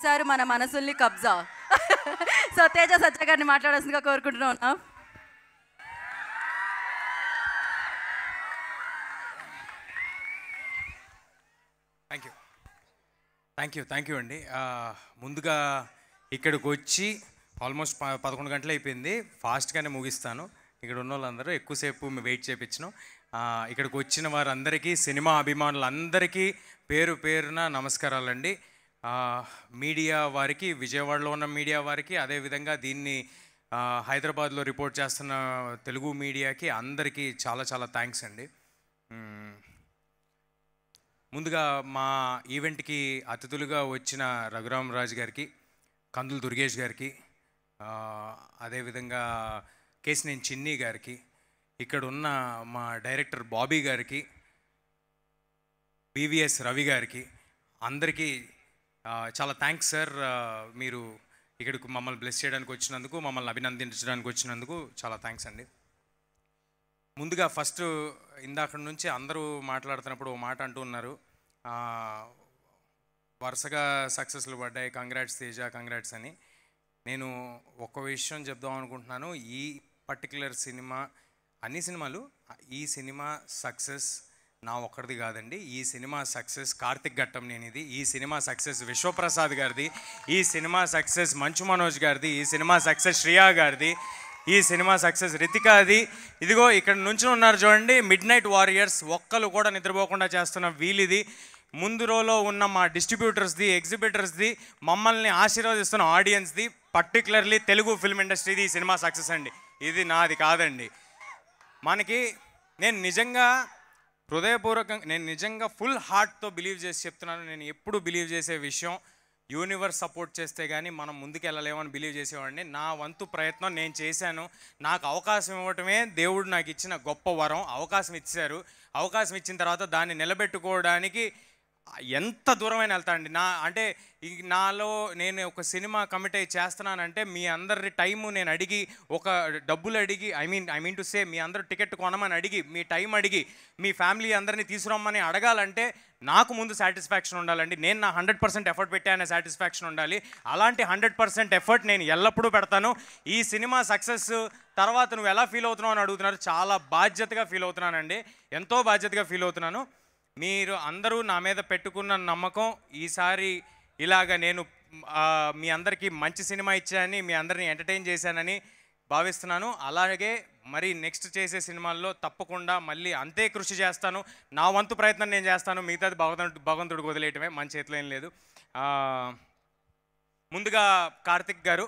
Sir మన మనసుల్ని కబ్జా. సో తేజ సత్య గారిని మాట్లాడాల్సిందిగా కోరుకుంటున్నాం. థ్యాంక్ యూ అండి. ముందుగా ఇక్కడికి వచ్చి ఆల్మోస్ట్ 11 గంటలు అయిపోయింది. ఫాస్ట్గానే ముగిస్తాను. ఇక్కడ ఉన్న వాళ్ళందరూ ఎక్కువసేపు వెయిట్ చేయించను. ఇక్కడికి వచ్చిన వారందరికీ, సినిమా అభిమానులందరికీ పేరు పేరున నమస్కారాలండి. మీడియా వారికి, విజయవాడలో ఉన్న మీడియా వారికి, అదేవిధంగా దీన్ని హైదరాబాద్లో రిపోర్ట్ చేస్తున్న తెలుగు మీడియాకి అందరికీ చాలా చాలా థ్యాంక్స్ అండి. ముందుగా మా ఈవెంట్కి అతిథులుగా వచ్చిన రఘురామరాజు గారికి, కందులు దుర్గేష్ గారికి, అదేవిధంగా కేసినేని చిన్ని గారికి, ఇక్కడ ఉన్న మా డైరెక్టర్ బాబీ గారికి, బీవీఎస్ రవి గారికి, అందరికీ చాలా థ్యాంక్స్ సార్. మీరు ఇక్కడికి మమ్మల్ని బ్లెస్ చేయడానికి వచ్చినందుకు, మమ్మల్ని అభినందించడానికి వచ్చినందుకు చాలా థ్యాంక్స్ అండి. ముందుగా ఫస్ట్ ఇందాక నుంచి అందరూ మాట్లాడుతున్నప్పుడు ఓ మాట అంటూ ఉన్నారు, వరుసగా సక్సెస్లు పడ్డాయి, కంగ్రాట్స్ తేజ, కంగ్రాట్స్ అని. నేను ఒక విషయం చెప్దాం అనుకుంటున్నాను. ఈ పర్టికులర్ సినిమా, అన్ని సినిమాలు, ఈ సినిమా సక్సెస్ నా ఒక్కడిది కాదండి. ఈ సినిమా సక్సెస్ కార్తిక్ ఘట్టంనేనిది, ఈ సినిమా సక్సెస్ విశ్వప్రసాద్ గారిది, ఈ సినిమా సక్సెస్ మంచు మనోజ్ గారిది, ఈ సినిమా సక్సెస్ శ్రియా గారిది, ఈ సినిమా సక్సెస్ రితికాది. ఇదిగో ఇక్కడ నుంచి ఉన్నారు చూడండి, మిడ్ నైట్ వారియర్స్, ఒక్కరు కూడా నిద్రపోకుండా చేస్తున్న వీలిది, ముందు రోలో ఉన్న మా డిస్ట్రిబ్యూటర్స్ది, ఎగ్జిబిటర్స్ది, మమ్మల్ని ఆశీర్వదిస్తున్న ఆడియన్స్ది, పర్టికులర్లీ తెలుగు ఫిల్మ్ ఇండస్ట్రీది ఈ సినిమా సక్సెస్ అండి. ఇది నాది కాదండి. మనకి నేను నిజంగా హృదయపూర్వకంగా, నేను నిజంగా ఫుల్ హార్ట్తో బిలీవ్ చేసి చెప్తున్నాను. నేను ఎప్పుడు బిలీవ్ చేసే విషయం, యూనివర్స్ సపోర్ట్ చేస్తే కానీ మనం ముందుకు వెళ్ళలేమని బిలీవ్ చేసేవాడిని. నా వంతు ప్రయత్నం నేను చేశాను. నాకు అవకాశం ఇవ్వటమే దేవుడు నాకు ఇచ్చిన గొప్ప వరం. అవకాశం ఇచ్చారు. అవకాశం ఇచ్చిన తర్వాత దాన్ని నిలబెట్టుకోవడానికి ఎంత దూరమైన వెళ్తానండి. అంటే నాలో నేను ఒక సినిమా కమిట్ అయ్యి చేస్తున్నానంటే మీ అందరి టైము నేను అడిగి, ఒక డబ్బులు అడిగి, ఐ మీన్ టు సే మీ అందరూ టికెట్ కొనమని అడిగి, మీ టైం అడిగి, మీ ఫ్యామిలీ అందరినీ తీసుకురమ్మని అడగాలంటే నాకు ముందు సాటిస్ఫాక్షన్ ఉండాలండి. నేను నా 100% ఎఫర్ట్ పెట్టానే సాటిస్ఫాక్షన్ ఉండాలి. అలాంటి 100% ఎఫర్ట్ నేను ఎల్లప్పుడూ పెడతాను. ఈ సినిమా సక్సెస్ తర్వాత నువ్వు ఎలా ఫీల్ అవుతున్నావు అని అడుగుతున్నారు. చాలా బాధ్యతగా ఫీల్ అవుతున్నానండి, ఎంతో బాధ్యతగా ఫీల్ అవుతున్నాను. మీరు అందరూ నా మీద పెట్టుకున్న నమ్మకం, ఈసారి ఇలాగ నేను మీ అందరికీ మంచి సినిమా ఇచ్చానని, మీ అందరినీ ఎంటర్టైన్ చేశానని భావిస్తున్నాను. అలాగే మరి నెక్స్ట్ చేసే సినిమాల్లో తప్పకుండా మళ్ళీ అంతే కృషి చేస్తాను. నా వంతు ప్రయత్నం నేను చేస్తాను. మిగతాది భగవంతుడికి వదిలేయటమే, మన చేతిలో ఏం లేదు. ముందుగా కార్తిక్ గారు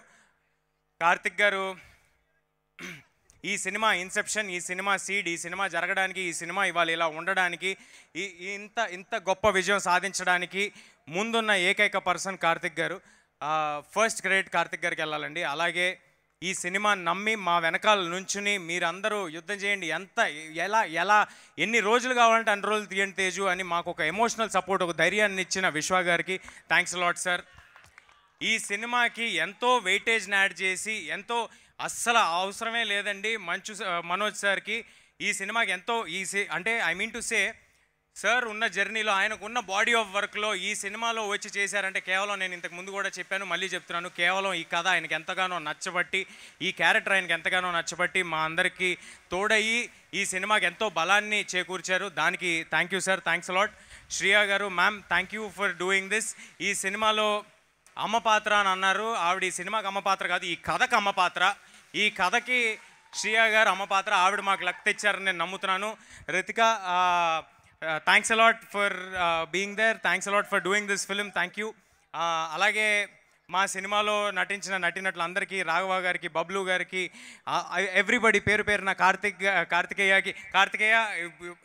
ఈ సినిమా ఇన్సెప్షన్, ఈ సినిమా సీడ్, ఈ సినిమా జరగడానికి, ఈ సినిమా ఇవాళ ఇలా ఉండడానికి, ఇంత గొప్ప విజయం సాధించడానికి ముందున్న ఏకైక పర్సన్ కార్తిక్ గారు. ఫస్ట్ క్రెడిట్ కార్తిక్ గారికి వెళ్ళాలండి. అలాగే ఈ సినిమా నమ్మి మా వెనకాల నుంచుని మీరందరూ యుద్ధం చేయండి, ఎలా ఎన్ని రోజులు కావాలంటే అన్ని రోజులు తీయండి తేజు అని మాకు ఒక ఎమోషనల్ సపోర్ట్, ఒక ధైర్యాన్ని ఇచ్చిన విశ్వ గారికి థ్యాంక్స్ లాట్ సార్. ఈ సినిమాకి ఎంతో వెయిటేజ్ని యాడ్ చేసి, ఎంతో అస్సలు అవసరమే లేదండి మనోజ్ సార్కి ఈ సినిమాకి ఎంతో అంటే I mean to say sir ఉన్న జర్నీలో, ఆయనకున్న బాడీ ఆఫ్ వర్క్లో ఈ సినిమాలో వచ్చి చేశారంటే కేవలం, నేను ఇంతకు ముందు కూడా చెప్పాను, మళ్ళీ చెప్తున్నాను, కేవలం ఈ కథ ఆయనకి ఎంతగానో నచ్చబట్టి, ఈ క్యారెక్టర్ ఆయనకి ఎంతగానో నచ్చబట్టి మా అందరికీ తోడయ్యి ఈ సినిమాకి ఎంతో బలాన్ని చేకూర్చారు. దానికి thank you sir, thanks a lot. Shriya గారు, ma'am thank you for doing this. ఈ సినిమాలో అమ్మ పాత్ర అని అన్నారు. ఆవిడ ఈ సినిమాకి అమ్మ పాత్ర కాదు, ఈ కథకు అమ్మ పాత్ర. ఈ కథకి శ్రియా గారు అమ్మ పాత్ర. ఆవిడ మాకు లక్ తెచ్చారని నేను నమ్ముతున్నాను. Ritika, thanks a lot for being there, thanks a lot for doing this film, thank you. అలాగే మా సినిమాలో నటించిన నటీనటులందరికీ, రాఘవ గారికి, బబ్లు గారికి, ఎవ్రీబడి పేరు పేరున, కార్తికేయ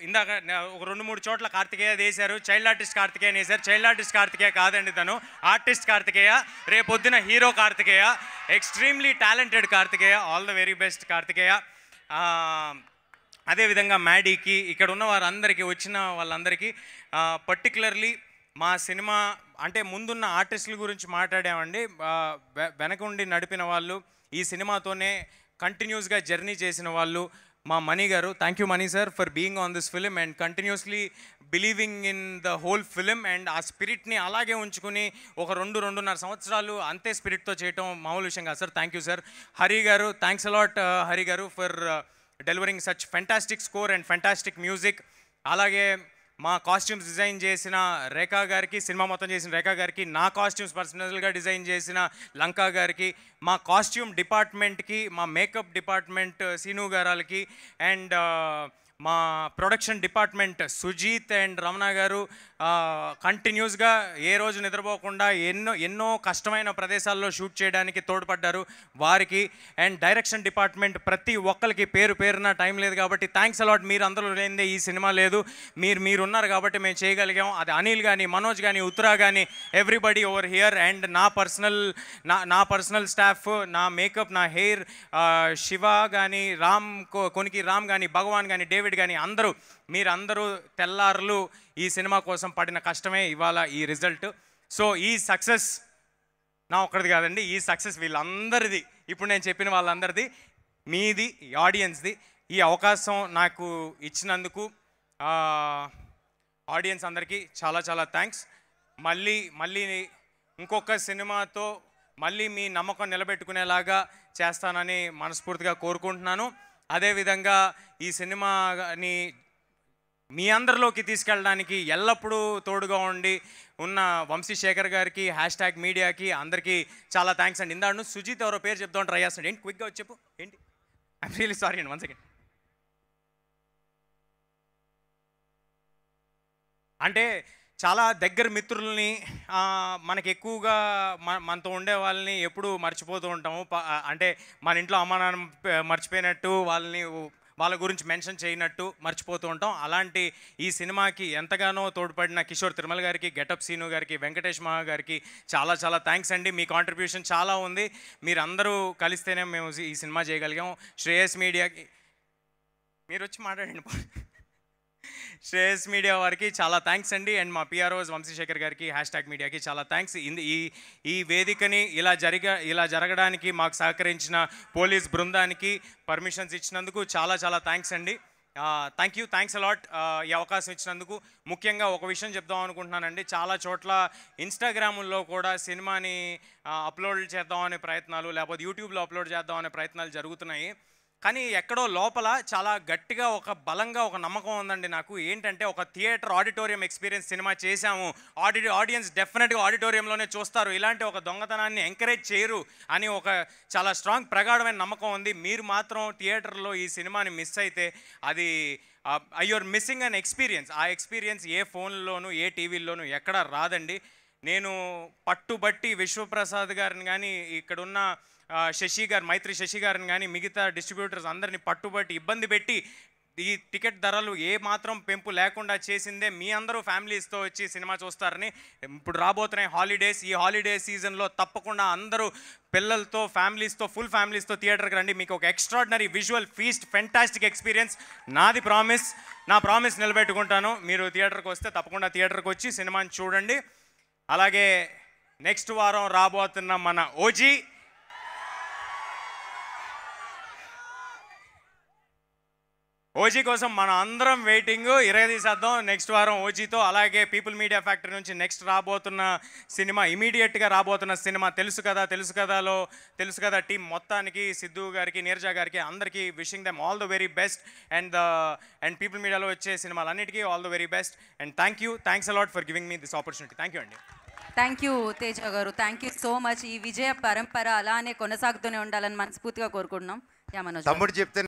ఇందాక ఒక 2-3 చోట్ల కార్తికేయ వేశారు. చైల్డ్ ఆర్టిస్ట్ కార్తికేయని వేశారు. చైల్డ్ ఆర్టిస్ట్ కార్తికేయ కాదండి, తను ఆర్టిస్ట్ కార్తికేయ. రేపొద్దున hero Karthikeya, extremely talented Karthikeya. All the very best Karthikeya. అదేవిధంగా మ్యాడీకి, ఇక్కడ ఉన్న వారందరికీ, వచ్చిన వాళ్ళందరికీ, పర్టికులర్లీ మా సినిమా అంటే ముందున్న ఆర్టిస్టుల గురించి మాట్లాడామండి. వెనక ఉండి నడిపిన వాళ్ళు, ఈ సినిమాతోనే కంటిన్యూస్గా జర్నీ చేసిన వాళ్ళు, మా మనీ గారు, thank you money sir for being on this film and continuously believing in the whole film and ఆ స్పిరిట్ని అలాగే ఉంచుకుని ఒక 2-2.5 సంవత్సరాలు అంతే స్పిరిట్తో చేయటం మామూలు విషయం కాదు sir. Thank you sir. Hari గారు, థ్యాంక్స్ అలాట్ హరి గారు for delivering such fantastic score and fantastic music. అలాగే మా కాస్ట్యూమ్స్ డిజైన్ చేసిన రేఖా గారికి, సినిమా మొత్తం చేసిన రేఖా గారికి, నా కాస్ట్యూమ్స్ పర్సనల్గా డిజైన్ చేసిన లంకా గారికి, మా కాస్ట్యూమ్ డిపార్ట్మెంట్కి, మా మేకప్ డిపార్ట్మెంట్ సీను గారాలకి అండ్ మా production department Sujeeth and Ramana గారు కంటిన్యూస్గా ఏ రోజు నిద్రపోకుండా ఎన్నో కష్టమైన ప్రదేశాల్లో షూట్ చేయడానికి తోడ్పడ్డారు వారికి. అండ్ డైరెక్షన్ డిపార్ట్మెంట్ ప్రతి ఒక్కరికి పేరు పేరున టైం లేదు కాబట్టి థ్యాంక్స్ అలాట్. మీరు అందరూ లేనిదే ఈ సినిమా లేదు. మీరున్నారు కాబట్టి మేము చేయగలిగాం. అది అనిల్ కానీ, మనోజ్ కానీ, ఉత్తరా కానీ, ఎవ్రీబడి ఓవర్ హియర్. అండ్ నా పర్సనల్ స్టాఫ్, నా మేకప్, నా హెయిర్, శివ కానీ, కొనికి రామ్ కానీ, భగవాన్ కానీ, డేవిడ్ కానీ, మీరందరూ తెల్లారులు ఈ సినిమా కోసం పడిన కష్టమే ఇవాళ ఈ రిజల్ట్. సో ఈ సక్సెస్ నా ఒక్కడిది కాదండి, ఈ సక్సెస్ వీళ్ళందరిది, ఇప్పుడు నేను చెప్పిన వాళ్ళందరిది, మీది, ఈ ఆడియన్స్ది. ఈ అవకాశం నాకు ఇచ్చినందుకు ఆడియన్స్ అందరికీ చాలా చాలా థ్యాంక్స్. మళ్ళీ ఇంకొక సినిమాతో మళ్ళీ మీ నమ్మకం నిలబెట్టుకునేలాగా చేస్తానని మనస్ఫూర్తిగా కోరుకుంటున్నాను. అదేవిధంగా ఈ సినిమాని మీ అందరిలోకి తీసుకెళ్ళడానికి ఎల్లప్పుడూ తోడుగా ఉన్న వంశీశేఖర్ గారికి, #మీడియాకి అందరికీ చాలా థ్యాంక్స్ అండి. ఇందాడు సుజిత్ ఎవరో పేరు చెప్తామని ట్రై చేస్తాడు. ఏంటి క్విక్గా వచ్చి చెప్పు ఏంటి? ఐమ్ రియలీ సారీ అండి, 1 సెకండ్. అంటే చాలా దగ్గర మిత్రుల్ని, మనకి ఎక్కువగా మనతో ఉండే వాళ్ళని ఎప్పుడూ మర్చిపోతూ ఉంటాము. అంటే మన ఇంట్లో అమ్మా నాన్న మర్చిపోయినట్టు, వాళ్ళ గురించి మెన్షన్ చేయనట్టు మర్చిపోతూ ఉంటాం. అలాంటి ఈ సినిమాకి ఎంతగానో తోడ్పడిన కిషోర్ తిరుమల గారికి, గెటప్ సీను గారికి, వెంకటేష్ మహా గారికి చాలా చాలా థ్యాంక్స్ అండి. మీ కాంట్రిబ్యూషన్ చాలా ఉంది. మీరందరూ కలిస్తేనే మేము ఈ సినిమా చేయగలిగాం. శ్రేయస్ మీడియాకి మీరు వచ్చి మాట్లాడండి. శ్రేయస్ మీడియా వారికి చాలా థ్యాంక్స్ అండి. అండ్ మా పిఆర్ఓస్ వంశీశేఖర్ గారికి, #మీడియాకి చాలా థ్యాంక్స్. ఈ వేదికని ఇలా జరగడానికి మాకు సహకరించిన పోలీస్ బృందానికి పర్మిషన్స్ ఇచ్చినందుకు చాలా చాలా థ్యాంక్స్ అండి. థ్యాంక్స్ అలాట్ ఈ అవకాశం ఇచ్చినందుకు. ముఖ్యంగా ఒక విషయం చెప్దాం అనుకుంటున్నానండి. చాలా చోట్ల ఇన్స్టాగ్రాముల్లో కూడా సినిమాని అప్లోడ్ చేద్దామనే ప్రయత్నాలు, లేకపోతే యూట్యూబ్లో అప్లోడ్ చేద్దామనే ప్రయత్నాలు జరుగుతున్నాయి. కానీ ఎక్కడో లోపల చాలా గట్టిగా బలంగా ఒక నమ్మకం ఉందండి నాకు. ఏంటంటే ఒక థియేటర్ ఆడిటోరియం ఎక్స్పీరియన్స్ సినిమా చేశాము, ఆడియన్స్ డెఫినెట్గా ఆడిటోరియంలోనే చూస్తారు, ఇలాంటి ఒక దొంగతనాన్ని ఎంకరేజ్ చేయరు అని ఒక చాలా స్ట్రాంగ్ ప్రగాఢమైన నమ్మకం ఉంది. మీరు మాత్రం థియేటర్లో ఈ సినిమాని మిస్ అయితే అది యూఆర్ మిస్సింగ్ అన్ ఎక్స్పీరియన్స్. ఆ ఎక్స్పీరియన్స్ ఏ ఫోన్లోనూ, ఏ టీవీల్లోనూ ఎక్కడా రాదండి. నేను పట్టుబట్టి విశ్వప్రసాద్ గారిని కానీ, ఇక్కడున్న మైత్రి శశి గారిని కానీ, మిగతా డిస్ట్రిబ్యూటర్స్ అందరినీ పట్టుబట్టి ఇబ్బంది పెట్టి ఈ టికెట్ ధరలు ఏ మాత్రం పెంపు లేకుండా చేసిందే మీ అందరూ ఫ్యామిలీస్తో వచ్చి సినిమా చూస్తారని. ఇప్పుడు రాబోతున్నాయి హాలిడేస్. ఈ హాలిడే సీజన్లో తప్పకుండా అందరూ పిల్లలతో, ఫుల్ ఫ్యామిలీస్తో థియేటర్కి రండి. మీకు ఒక extraordinary visual feast, fantastic experience. నా ప్రామిస్ నిలబెట్టుకుంటాను. మీరు థియేటర్కి వస్తే తప్పకుండా థియేటర్కి వచ్చి సినిమాని చూడండి. అలాగే నెక్స్ట్ వారం రాబోతున్న మన ఓజీ కోసం మన అందరం వెయిటింగ్. ఇరగదీసేద్దాం నెక్స్ట్ వారం ఓజీతో. అలాగే పీపుల్ మీడియా ఫ్యాక్టరీ నుంచి నెక్స్ట్ రాబోతున్న సినిమా, ఇమీడియట్గా రాబోతున్న సినిమా తెలుసు కదా టీం మొత్తానికి, సిద్ధు గారికి, నీరజ గారికి, అందరికీ wishing them all the very best. And people మీడియాలో వచ్చే సినిమాలన్నిటికీ all the very best. And thanks a lot for giving me this opportunity. Thank you అండి. థ్యాంక్ యూ తేజ గారు, థ్యాంక్ యూ సో మచ్. ఈ విజయ పరంపర అలానే కొనసాగుతూనే ఉండాలని మనస్ఫూర్తిగా కోరుకుంటున్నాం. తమ్ముడు చెప్తే